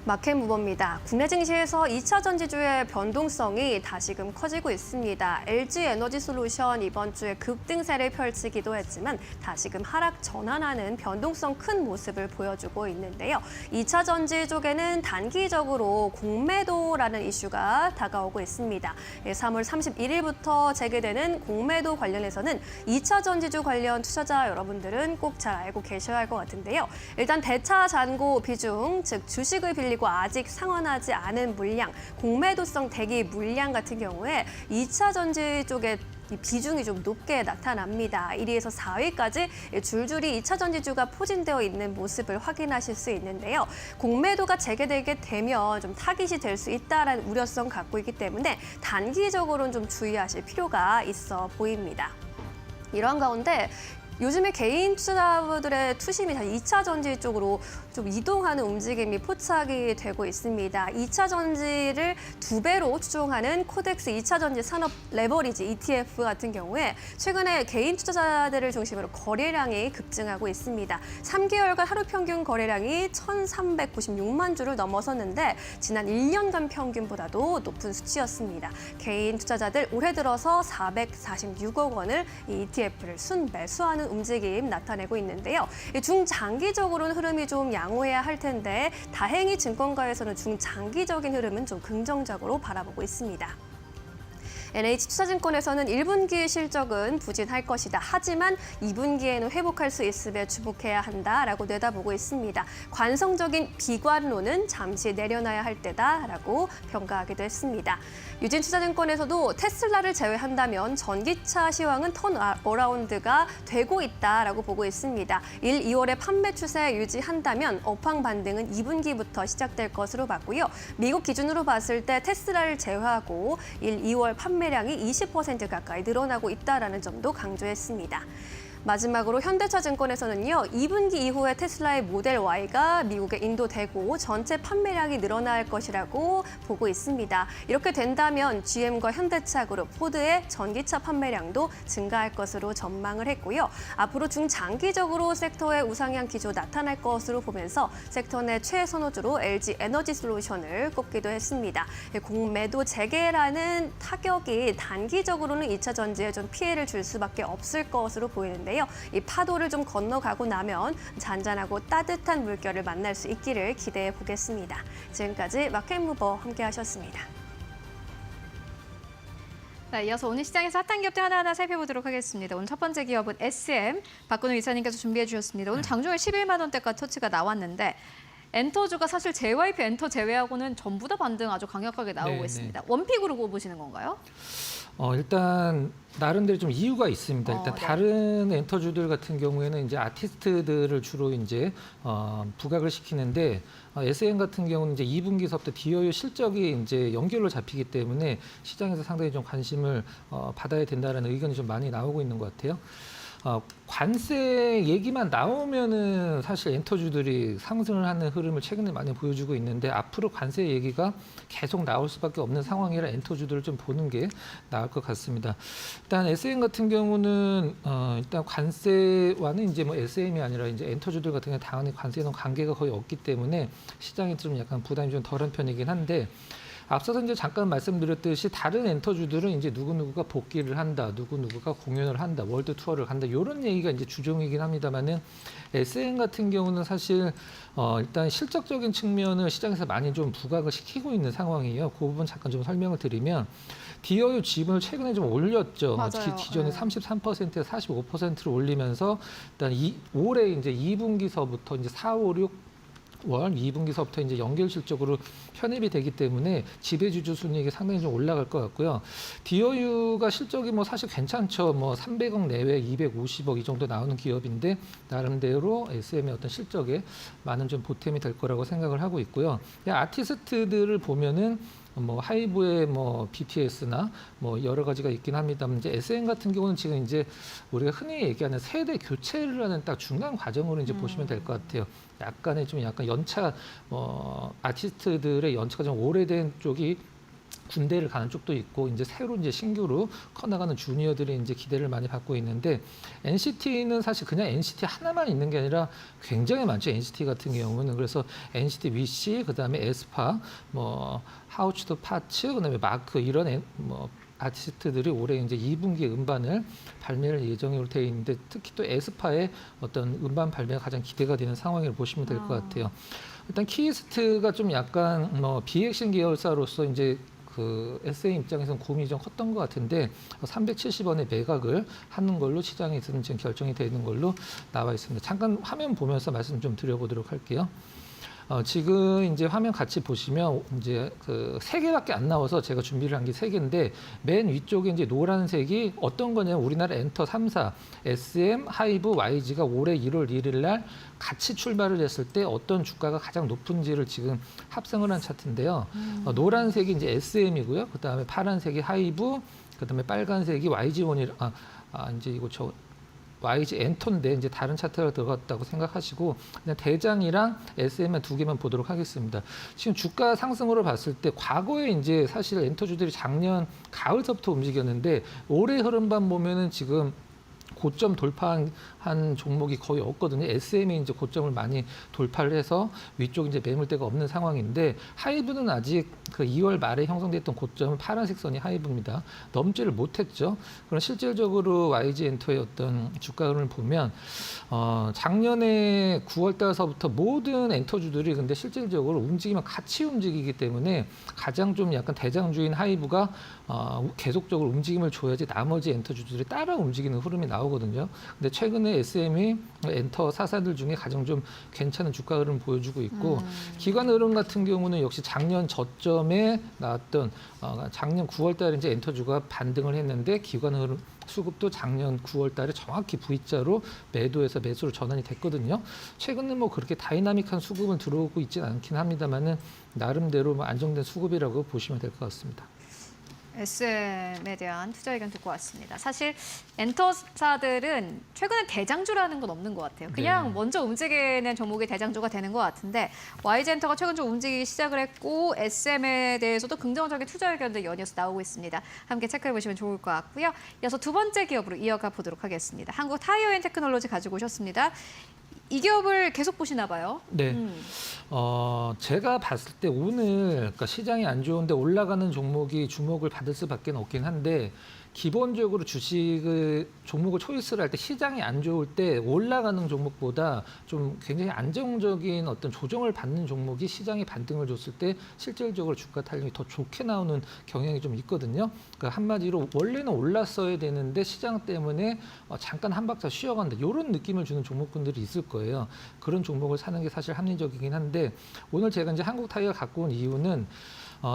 마켓 무버입니다. 국내 증시에서 2차 전지주의 변동성이 다시금 커지고 있습니다. LG에너지솔루션 이번 주에 급등세를 펼치기도 했지만 다시금 하락 전환하는 변동성 큰 모습을 보여주고 있는데요. 2차 전지 쪽에는 단기적으로 공매도라는 이슈가 다가오고 있습니다. 3월 31일부터 재개되는 공매도 관련해서는 2차 전지주 관련 투자자 여러분들은 꼭 잘 알고 계셔야 할 것 같은데요. 일단 대차 잔고 비중, 즉 주식을 빌리고 아직 상환하지 않은 물량, 공매도성 대기 물량 같은 경우에 2차 전지 쪽에 이 비중이 좀 높게 나타납니다. 1위에서 4위까지 줄줄이 2차 전지주가 포진되어 있는 모습을 확인하실 수 있는데요. 공매도가 재개되게 되면 좀 타깃이 될 수 있다는 우려성 갖고 있기 때문에 단기적으로는 좀 주의하실 필요가 있어 보입니다. 이런 가운데 요즘에 개인 투자자들의 투심이 다 2차 전지 쪽으로 좀 이동하는 움직임이 포착이 되고 있습니다. 2차 전지를 2배로 추종하는 코덱스 2차 전지 산업 레버리지 ETF 같은 경우에 최근에 개인 투자자들을 중심으로 거래량이 급증하고 있습니다. 3개월간 하루 평균 거래량이 1,396만 주를 넘어섰는데 지난 1년간 평균보다도 높은 수치였습니다. 개인 투자자들 올해 들어서 446억 원을 이 ETF를 순매수하는 움직임 나타내고 있는데요. 중장기적으로는 흐름이 좀 양호해야 할 텐데 다행히 증권가에서는 중장기적인 흐름은 좀 긍정적으로 바라보고 있습니다. NH투자증권에서는 1분기 실적은 부진할 것이다. 하지만 2분기에는 회복할 수 있음에 주목해야 한다라고 내다보고 있습니다. 관성적인 비관론은 잠시 내려놔야 할 때다라고 평가하기도 했습니다. 유진투자증권에서도 테슬라를 제외한다면 전기차 시황은 턴어라운드가 되고 있다라고 보고 있습니다. 1, 2월에 판매 추세 유지한다면 업황 반등은 2분기부터 시작될 것으로 봤고요. 미국 기준으로 봤을 때 테슬라를 제외하고 1, 2월 판매량이 20% 가까이 늘어나고 있다는 점도 강조했습니다. 마지막으로 현대차증권에서는요. 2분기 이후에 테슬라의 모델 Y가 미국에 인도되고 전체 판매량이 늘어날 것이라고 보고 있습니다. 이렇게 된다면 GM과 현대차 그룹, 포드의 전기차 판매량도 증가할 것으로 전망을 했고요. 앞으로 중장기적으로 섹터의 우상향 기조 나타날 것으로 보면서 섹터 내 최선호주로 LG에너지솔루션을 꼽기도 했습니다. 공매도 재개라는 타격이 단기적으로는 2차 전지에 좀 피해를 줄 수밖에 없을 것으로 보이는데요. 이 파도를 좀 건너가고 나면 잔잔하고 따뜻한 물결을 만날 수 있기를 기대해 보겠습니다. 지금까지 마켓무버 함께하셨습니다. 네, 이어서 오늘 시장에서 핫한 기업들 하나하나 살펴보도록 하겠습니다. 오늘 첫 번째 기업은 SM, 박근호 이사님께서 준비해 주셨습니다. 오늘 장중에 11만 원대까지 터치가 나왔는데 엔터주가 사실 JYP 엔터 제외하고는 전부 다 반등 아주 강력하게 나오고 있습니다. 원픽으로 꼽으시는 건가요? 일단 나름대로 좀 이유가 있습니다. 일단 네. 다른 엔터주들 같은 경우에는 이제 아티스트들을 주로 이제 부각을 시키는데 SM 같은 경우는 이제 2분기서부터 DOU 실적이 이제 연결로 잡히기 때문에 시장에서 상당히 좀 관심을 받아야 된다는 의견이 좀 많이 나오고 있는 것 같아요. 관세 얘기만 나오면은 사실 엔터주들이 상승을 하는 흐름을 최근에 많이 보여주고 있는데 앞으로 관세 얘기가 계속 나올 수밖에 없는 상황이라 엔터주들을 좀 보는 게 나을 것 같습니다. 일단 SM 같은 경우는 일단 관세와는 이제 뭐 SM이 아니라 이제 엔터주들 같은 경우 당연히 관세는 관계가 거의 없기 때문에 시장이 좀 약간 부담이 좀 덜한 편이긴 한데. 앞서서 이제 잠깐 말씀드렸듯이 다른 엔터주들은 이제 누구누구가 복귀를 한다, 누구누구가 공연을 한다, 월드 투어를 간다 이런 얘기가 이제 주종이긴 합니다만은 SM 같은 경우는 사실 일단 실적적인 측면을 시장에서 많이 좀 부각을 시키고 있는 상황이에요. 그 부분 잠깐 좀 설명을 드리면 DOU 지분을 최근에 좀 올렸죠. 맞아요. 기존에 33%에서 45%를 올리면서 일단 올해 이제 2분기서부터 이제 4, 5, 6 월 2분기서부터 이제 연결 실적으로 편입이 되기 때문에 지배주주 순이익이 상당히 좀 올라갈 것 같고요. DOU가 실적이 뭐 사실 괜찮죠. 뭐 300억 내외 250억 이 정도 나오는 기업인데 나름대로 SM의 어떤 실적에 많은 좀 보탬이 될 거라고 생각을 하고 있고요. 아티스트들을 보면은 뭐 하이브의 뭐 BTS나 뭐 여러 가지가 있긴 합니다만 이제 SM 같은 경우는 지금 이제 우리가 흔히 얘기하는 세대 교체를 하는 딱 중간 과정으로 이제 보시면 될 것 같아요. 약간 연차 아티스트들의 연차가 좀 오래된 쪽이 군대를 가는 쪽도 있고 이제 새로 이제 신규로 커나가는 주니어들이 이제 기대를 많이 받고 있는데 NCT는 사실 그냥 NCT 하나만 있는 게 아니라 굉장히 많죠. NCT 같은 경우는 그래서 NCT 위시 그다음에 에스파 뭐 하우츠도 파츠 그다음에 마크 이런 뭐 아티스트들이 올해 이제 2분기 음반을 발매할 예정으로 되어 있는데 특히 또 에스파의 어떤 음반 발매가 가장 기대가 되는 상황이라고 보시면 될 것 같아요. 일단 키이스트가 좀 약간 뭐 비액션 계열사로서 이제 그 SM 입장에서는 고민이 좀 컸던 것 같은데 370원의 매각을 하는 걸로 시장에서는 지금 결정이 되어 있는 걸로 나와 있습니다. 잠깐 화면 보면서 말씀 좀 드려보도록 할게요. 지금 이제 화면 같이 보시면 이제 그 3개밖에 안 나와서 제가 준비를 한 게 3개인데 맨 위쪽에 이제 노란색이 어떤 거냐면 우리나라 엔터 3사, SM, 하이브, YG가 올해 1월 1일 날 같이 출발을 했을 때 어떤 주가가 가장 높은지를 지금 합성을 한 차트인데요. 노란색이 이제 SM이고요. 그다음에 파란색이 하이브, 그다음에 빨간색이 YG1이 이제 이거 저 YG 엔터인데 이제 다른 차트가 들어갔다고 생각하시고 그냥 대장이랑 SM만 2개만 보도록 하겠습니다. 지금 주가 상승으로 봤을 때 과거에 이제 사실 엔터주들이 작년 가을서부터 움직였는데 올해 흐름만 보면은 지금 고점 돌파한 종목이 거의 없거든요. SM이 이제 고점을 많이 돌파를 해서 위쪽 이제 매물대가 없는 상황인데 하이브는 아직 그 2월 말에 형성됐던 고점은 파란색 선이 하이브입니다. 넘지를 못했죠. 그럼 실질적으로 YG 엔터의 어떤 주가 흐름을 보면 작년에 9월 달서부터 모든 엔터주들이 근데 실질적으로 움직이면 같이 움직이기 때문에 가장 좀 약간 대장주인 하이브가 계속적으로 움직임을 줘야지 나머지 엔터주들이 따라 움직이는 흐름이 나오거든요. 근데 최근에 SM이 엔터 사사들 중에 가장 좀 괜찮은 주가 흐름을 보여주고 있고 기관 흐름 같은 경우는 역시 작년 저점에 나왔던 작년 9월 달에 이제 엔터주가 반등을 했는데 기관 흐름 수급도 작년 9월 달에 정확히 V자로 매도에서 매수로 전환이 됐거든요. 최근에 뭐 그렇게 다이나믹한 수급은 들어오고 있지는 않긴 합니다만은 나름대로 뭐 안정된 수급이라고 보시면 될 것 같습니다. SM에 대한 투자 의견 듣고 왔습니다. 사실 엔터사들은 최근에 대장주라는 건 없는 것 같아요. 그냥 네. 먼저 움직이는 종목이 대장주가 되는 것 같은데 YG 엔터가 최근 좀 움직이기 시작을 했고 SM에 대해서도 긍정적인 투자 의견들 연이어서 나오고 있습니다. 함께 체크해 보시면 좋을 것 같고요. 이어서 2번째 기업으로 이어가 보도록 하겠습니다. 한국 타이어앤테크놀로지 가지고 오셨습니다. 이 기업을 계속 보시나 봐요. 네. 제가 봤을 때 오늘 그러니까 시장이 안 좋은데 올라가는 종목이 주목을 받을 수밖에 없긴 한데 기본적으로 주식을 종목을 초이스를 할 때 시장이 안 좋을 때 올라가는 종목보다 좀 굉장히 안정적인 어떤 조정을 받는 종목이 시장이 반등을 줬을 때 실질적으로 주가 탄력이 더 좋게 나오는 경향이 좀 있거든요. 그러니까 한마디로 원래는 올랐어야 되는데 시장 때문에 잠깐 한 박자 쉬어간다 이런 느낌을 주는 종목군들이 있을 거예요. 그런 종목을 사는 게 사실 합리적이긴 한데 오늘 제가 이제 한국 타이어 갖고 온 이유는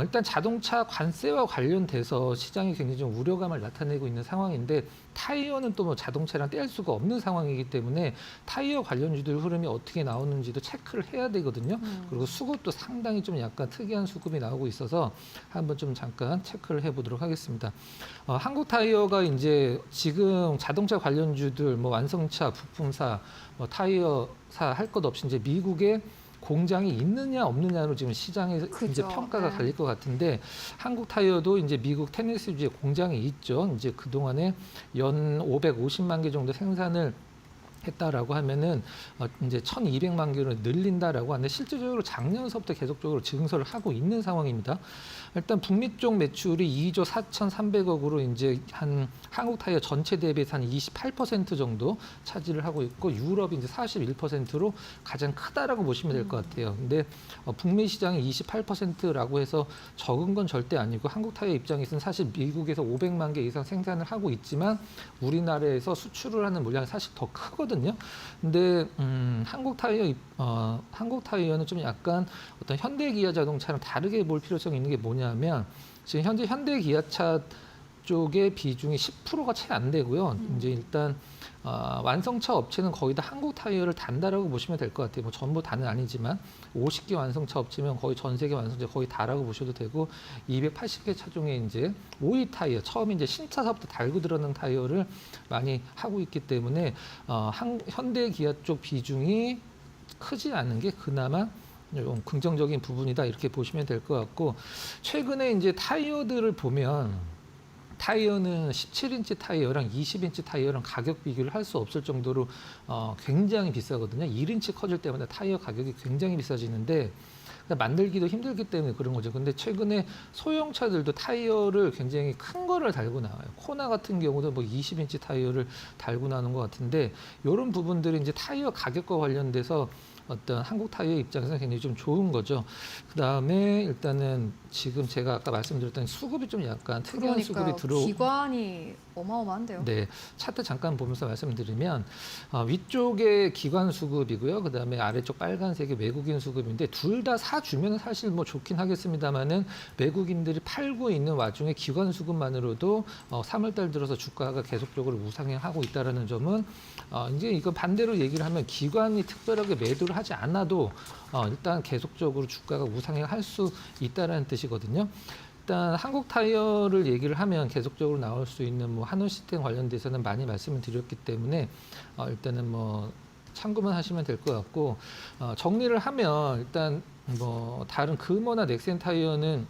일단 자동차 관세와 관련돼서 시장이 굉장히 좀 우려감을 나타내고 있는 상황인데 타이어는 또 뭐 자동차랑 뗄 수가 없는 상황이기 때문에 타이어 관련주들 흐름이 어떻게 나오는지도 체크를 해야 되거든요. 그리고 수급도 상당히 좀 약간 특이한 수급이 나오고 있어서 한번 좀 잠깐 체크를 해보도록 하겠습니다. 한국 타이어가 이제 지금 자동차 관련주들 뭐 완성차, 부품사, 뭐 타이어사 할 것 없이 이제 미국의 공장이 있느냐 없느냐로 지금 시장에 이제 평가가 갈릴 것 같은데 한국 타이어도 이제 미국 테네시주에 공장이 있죠. 이제 그 동안에 연 550만 개 정도 생산을 했다라고 하면은 이제 1,200만 개로 늘린다라고 하는데 실질적으로 작년서부터 계속적으로 증설을 하고 있는 상황입니다. 일단 북미 쪽 매출이 2조 4,300억으로 이제 한 한국 타이어 전체 대비해서 한 28% 정도 차지를 하고 있고 유럽이 이제 41%로 가장 크다라고 보시면 될 것 같아요. 근데 북미 시장이 28%라고 해서 적은 건 절대 아니고 한국 타이어 입장에서는 사실 미국에서 500만 개 이상 생산을 하고 있지만 우리나라에서 수출을 하는 물량이 사실 더 크거든요. 근데 한국 타이어는 좀 약간 어떤 현대 기아 자동차랑 다르게 볼 필요성이 있는 게 뭐냐면 지금 현재 현대 기아차 쪽의 비중이 10%가 채 안 되고요. 이제 일단 완성차 업체는 거의 다 한국 타이어를 단다라고 보시면 될 것 같아요. 뭐 전부 다는 아니지만 50개 완성차 업체면 거의 전 세계 완성차 거의 다라고 보셔도 되고 280개 차종에 이제 OE 타이어 처음에 이제 신차사부터 달고 들어가는 타이어를 많이 하고 있기 때문에 현대 기아 쪽 비중이 크지 않은 게 그나마 좀 긍정적인 부분이다 이렇게 보시면 될 것 같고 최근에 이제 타이어들을 보면 타이어는 17인치 타이어랑 20인치 타이어랑 가격 비교를 할 수 없을 정도로 굉장히 비싸거든요. 1인치 커질 때마다 타이어 가격이 굉장히 비싸지는데 만들기도 힘들기 때문에 그런 거죠. 근데 최근에 소형차들도 타이어를 굉장히 큰 거를 달고 나와요. 코나 같은 경우도 뭐 20인치 타이어를 달고 나오는 것 같은데 이런 부분들이 이제 타이어 가격과 관련돼서 어떤 한국 타이어 입장에서는 굉장히 좀 좋은 거죠. 그 다음에 일단은 지금 제가 아까 말씀드렸던 수급이 좀 약간 특이한 수급이 기관이 어마어마한데요. 네, 차트 잠깐 보면서 말씀드리면 위쪽에 기관 수급이고요. 그 다음에 아래쪽 빨간색이 외국인 수급인데 둘 다 사주면 사실 뭐 좋긴 하겠습니다만은 외국인들이 팔고 있는 와중에 기관 수급만으로도 3월달 들어서 주가가 계속적으로 우상향하고 있다라는 점은 이제 이거 반대로 얘기를 하면 기관이 특별하게 매도를 하지 않아도 일단 계속적으로 주가가 우상향할 수 있다라는 뜻이거든요. 일단 한국 타이어를 얘기를 하면 계속적으로 나올 수 있는 뭐 한우 시스템 관련돼서는 많이 말씀을 드렸기 때문에 일단은 뭐 참고만 하시면 될 것 같고 정리를 하면 일단 뭐 다른 금호나 넥센 타이어는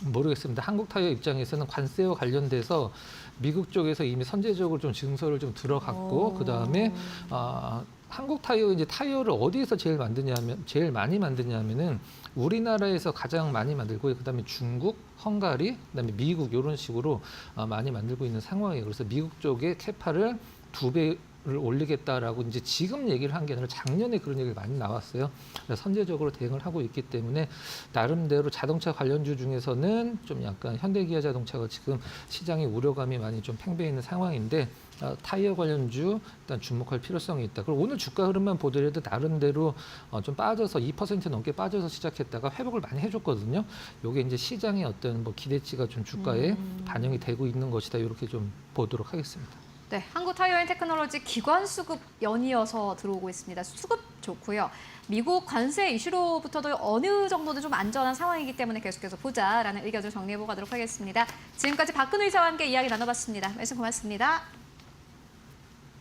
모르겠습니다. 한국 타이어 입장에서는 관세와 관련돼서 미국 쪽에서 이미 선제적으로 좀 증서를 좀 들어갔고 그 다음에 한국 타이어 이제 타이어를 어디에서 제일 많이 만드냐면은 우리나라에서 가장 많이 만들고 그다음에 중국, 헝가리, 그다음에 미국 이런 식으로 많이 만들고 있는 상황이에요. 그래서 미국 쪽에 캐파를 2배를 올리겠다라고 이제 지금 얘기를 한 게 아니라 작년에 그런 얘기가 많이 나왔어요. 그래서 선제적으로 대응을 하고 있기 때문에 나름대로 자동차 관련주 중에서는 좀 약간 현대기아 자동차가 지금 시장에 우려감이 많이 좀 팽배해 있는 상황인데 타이어 관련주 일단 주목할 필요성이 있다. 그리고 오늘 주가 흐름만 보더라도 나름대로 좀 빠져서 2% 넘게 빠져서 시작했다가 회복을 많이 해줬거든요. 이게 이제 시장의 어떤 뭐 기대치가 좀 주가에 반영이 되고 있는 것이다. 이렇게 좀 보도록 하겠습니다. 네, 한국 타이어앤테크놀로지 기관 수급 연이어서 들어오고 있습니다. 수급 좋고요. 미국 관세 이슈로부터도 어느 정도는 좀 안전한 상황이기 때문에 계속해서 보자라는 의견을 정리해보도록 하겠습니다. 지금까지 박근우 기자와 함께 이야기 나눠봤습니다. 말씀 고맙습니다.